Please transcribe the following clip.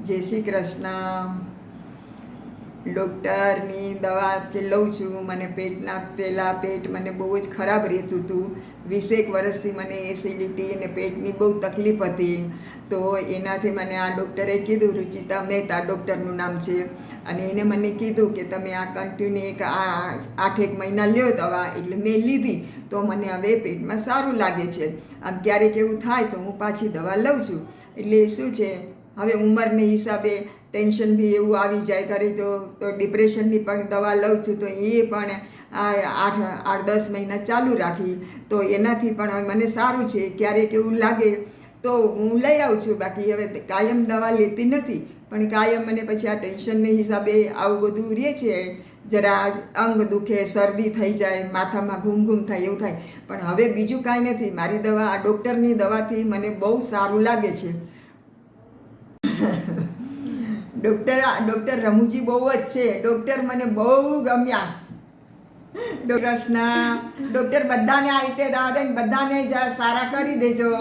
જય શ્રી કૃષ્ણ. ડૉક્ટરની દવાથી લઉં છું. મને પહેલાં પેટ મને બહુ જ ખરાબ રહેતું હતું. 20 વર્ષથી મને એસિડિટી અને પેટની બહુ તકલીફ હતી. તો એનાથી મને આ ડૉક્ટરે કીધું, રુચિતા મહેતા ડૉક્ટરનું નામ છે, અને એને મને કીધું કે તમે આ કન્ટિન્યુ 8 મહિના લ્યો દવા. એટલે મેં લીધી તો મને હવે પેટમાં સારું લાગે છે. આમ ક્યારેક એવું થાય તો હું પાછી દવા લઉં છું. એટલે શું છે, હવે ઉંમરને હિસાબે ટેન્શન બી એવું આવી જાય કરે તો ડિપ્રેશનની પણ દવા લઉં છું. તો એ પણ 8-10 મહિના ચાલુ રાખી તો એનાથી પણ હવે મને સારું છે. ક્યારેક એવું લાગે તો હું લઈ આવું છું. બાકી હવે કાયમ દવા લેતી નથી, પણ કાયમ મને પછી આ ટેન્શનને હિસાબે આવું બધું રહે છે. જરા અંગ દુખે, શરદી થઈ જાય, માથામાં ઘૂમ થાય, એવું થાય. પણ હવે બીજું કાંઈ નથી. મારી દવા, આ ડૉક્ટરની દવાથી મને બહુ સારું લાગે છે. ડૉક્ટર રમુજી બહુ જ છે. ડૉક્ટર મને બહુ ગમ્યા. કૃષ્ણ ડૉક્ટર બધાને આ રીતે દવા દઈને બધાને સારા કરી દેજો.